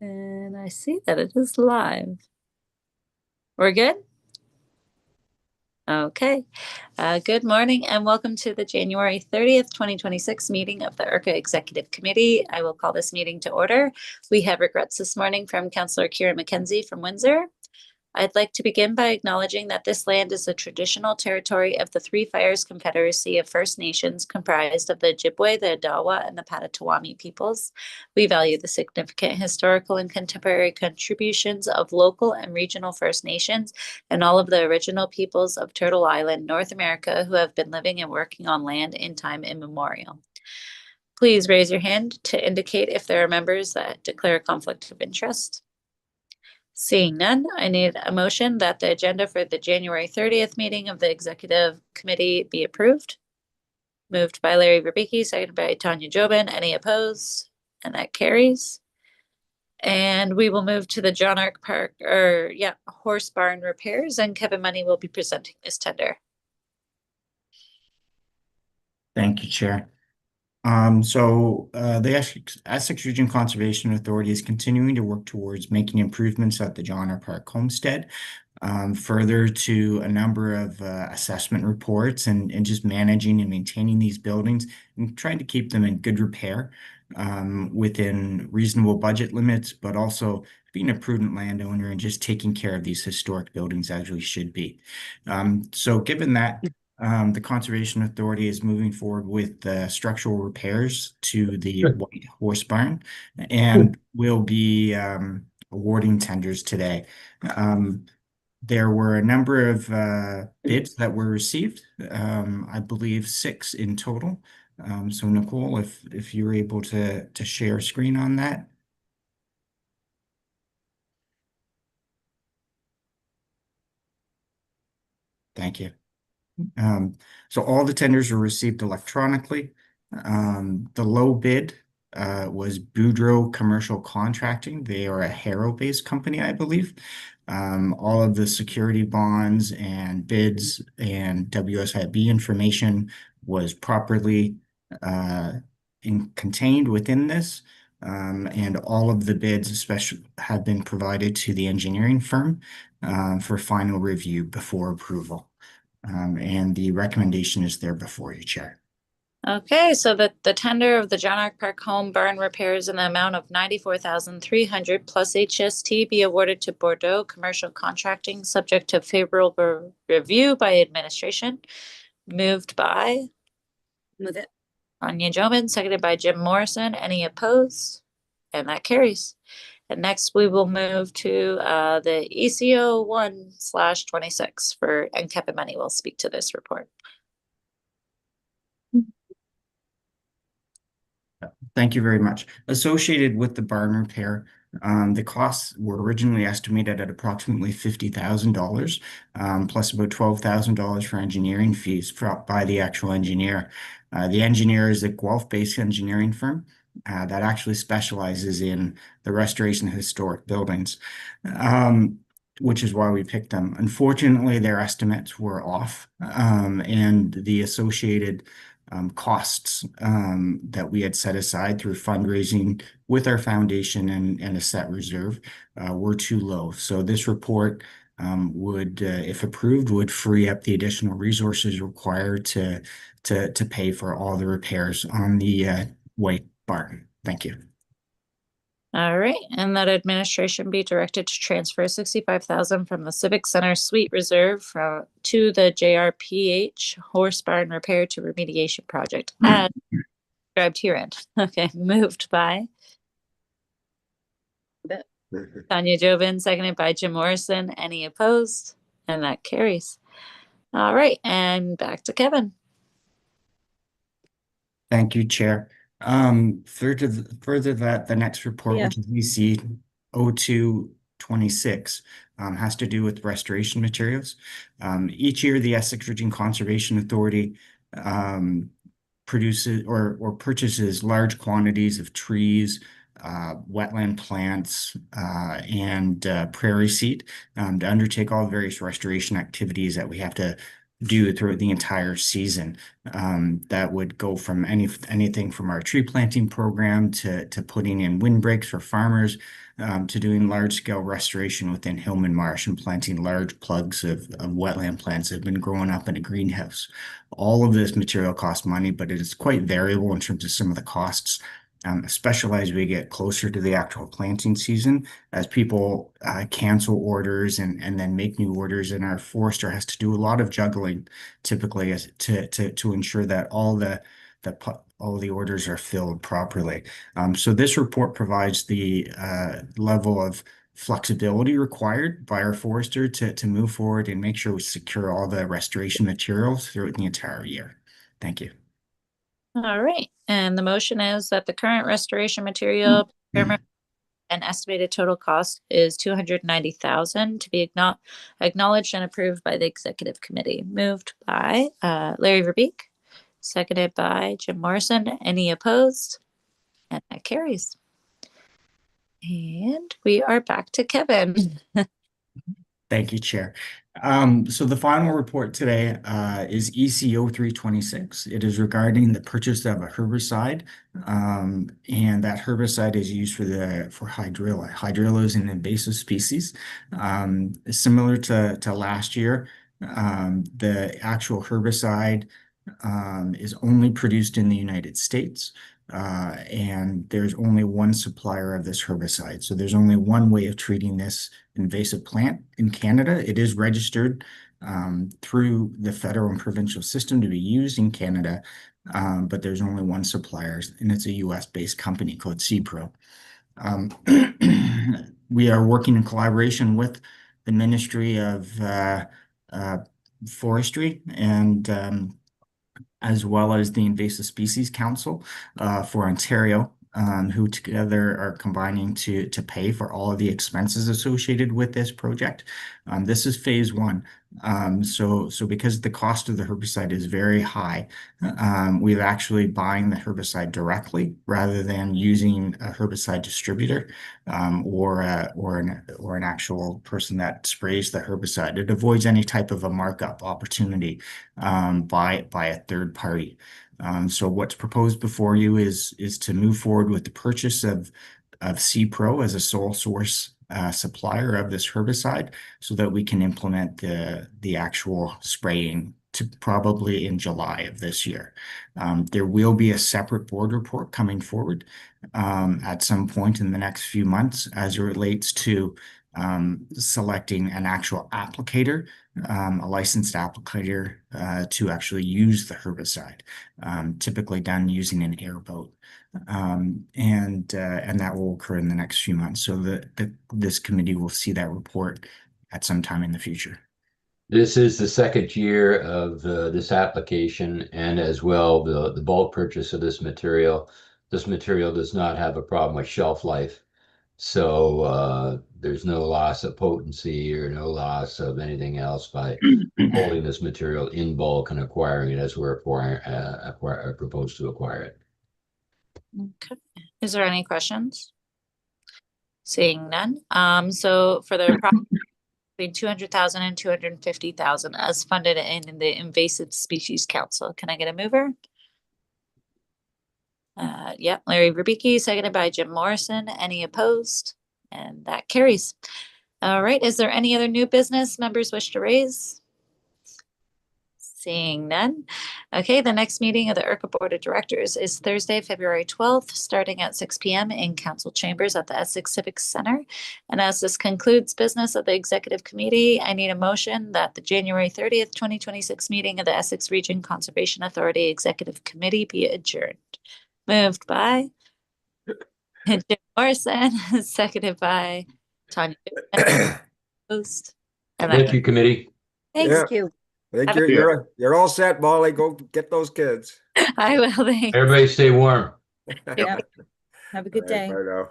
And I see that it is live. We're good? Okay. Good morning and welcome to the January 30th, 2026 meeting of the IRCA Executive Committee. I will call this meeting to order. We have regrets this morning from Councillor Kira McKenzie from Windsor. I'd like to begin by acknowledging that this land is the traditional territory of the Three Fires Confederacy of First Nations, comprised of the Ojibwe, the Odawa, and the Potawatomi peoples. We value the significant historical and contemporary contributions of local and regional First Nations and all of the original peoples of Turtle Island, North America, who have been living and working on land in time immemorial. Please raise your hand to indicate if there are members that declare a conflict of interest. Seeing none, I need a motion that the agenda for the January 30th meeting of the Executive Committee be approved. Moved by Larry Verbicki, seconded by Tanya Jobin. Any opposed? And that carries. And we will move to the John Ark Park, horse barn repairs, and Kevin Money will be presenting this tender. Thank you, Chair. The Essex Region Conservation Authority is continuing to work towards making improvements at the John Ark Park homestead, further to a number of assessment reports and just managing and maintaining these buildings and trying to keep them in good repair within reasonable budget limits, but also being a prudent landowner and just taking care of these historic buildings as we should be. So given that, the Conservation Authority is moving forward with structural repairs to the White Horse Barn and will be awarding tenders today. There were a number of bids that were received, I believe 6 in total. So Nicole, if you're able to share a screen on that. Thank you. So all the tenders were received electronically. The low bid was Boudreaux Commercial Contracting. They are a Harrow-based company, I believe. All of the security bonds and bids and WSIB information was properly contained within this. And all of the bids especially have been provided to the engineering firm for final review before approval. And the recommendation is there before you, Chair. Okay, so the tender of the John Ark Park home barn repairs in the amount of $94,300 plus HST be awarded to Bordeaux Commercial Contracting, subject to favorable review by administration. Moved by Tanya Jobin, seconded by Jim Morrison. Any opposed? And that carries. And next we will move to the ECO 1/26 and Kevin Money will speak to this report. Thank you very much. Associated with the barn repair, the costs were originally estimated at approximately $50,000, plus about $12,000 for engineering fees by the actual engineer. The engineer is a Guelph-based engineering firm that actually specializes in the restoration of historic buildings, which is why we picked them. Unfortunately, their estimates were off, and the associated costs that we had set aside through fundraising with our foundation and a set reserve were too low. So this report would, if approved, would free up the additional resources required to pay for all the repairs on the White Barn. Thank you. All right, and that administration be directed to transfer $65,000 from the Civic Center Suite Reserve to the JRPH Horse Barn Repair to Remediation Project as described herein. Okay, moved by Tanya Jobin, seconded by Jim Morrison. Any opposed? And that carries. All right, and back to Kevin. Thank you, Chair. Further that the next report, which is EC 0226, has to do with restoration materials. Each year, the Essex Region Conservation Authority produces or purchases large quantities of trees, wetland plants, and prairie seed to undertake all the various restoration activities that we have to do throughout the entire season. That would go from anything from our tree planting program to putting in windbreaks for farmers, to doing large scale restoration within Hillman Marsh and planting large plugs of wetland plants that have been growing up in a greenhouse. All of this material costs money, but it is quite variable in terms of some of the costs. Especially as we get closer to the actual planting season, as people cancel orders and then make new orders, and our forester has to do a lot of juggling typically to ensure that all the orders are filled properly. So this report provides the level of flexibility required by our forester to move forward and make sure we secure all the restoration materials throughout the entire year. Thank you. All right, and the motion is that the current restoration material procurement and estimated total cost is $290,000 to be acknowledged and approved by the executive committee. Moved by Larry Verbeek, seconded by Jim Morrison. Any opposed? And that carries. And we are back to Kevin. Thank you, Chair. So the final report today is ECO 326. It is regarding the purchase of a herbicide, and that herbicide is used for hydrilla. Hydrilla is an invasive species. Similar to last year, the actual herbicide is only produced in the United States. And there's only one supplier of this herbicide. So there's only one way of treating this invasive plant in Canada. It is registered through the federal and provincial system to be used in Canada, but there's only one supplier, and it's a US-based company called CPRO. We are working in collaboration with the Ministry of Forestry and as well as the Invasive Species Council for Ontario, who together are combining to pay for all of the expenses associated with this project. This is phase one. So because the cost of the herbicide is very high, we're actually buying the herbicide directly rather than using a herbicide distributor or an actual person that sprays the herbicide. It avoids any type of a markup opportunity by a third party. So what's proposed before you is to move forward with the purchase of CPRO as a sole source supplier of this herbicide so that we can implement the actual spraying to probably in July of this year. There will be a separate board report coming forward at some point in the next few months as it relates to selecting an actual applicator, a licensed applicator to actually use the herbicide, typically done using an airboat. And that will occur in the next few months. So this committee will see that report at some time in the future. This is the second year of this application, and as well the bulk purchase of this material. This material does not have a problem with shelf life, so there's no loss of potency or no loss of anything else by holding this material in bulk and acquiring it as we're proposed to acquire it. Okay. Is there any questions? Seeing none. So for the between 200,000 and 250,000 as funded in the Invasive Species Council. Can I get a mover? Yep, Larry Verbeek, seconded by Jim Morrison. Any opposed? And that carries. All right, is there any other new business members wish to raise? Seeing none. Okay, the next meeting of the IRCA Board of Directors is Thursday, February 12th, starting at 6 p.m. in Council Chambers at the Essex Civic Center. And as this concludes business of the Executive Committee, I need a motion that the January 30th, 2026 meeting of the Essex Region Conservation Authority Executive Committee be adjourned. Moved by Jim Morrison, seconded by Tanya. Host. Thank you, committee. Thanks. Yeah. I think you're all set, Molly. Go get those kids. I will. Thanks. Everybody stay warm. Yeah. Have a good day. Bye now.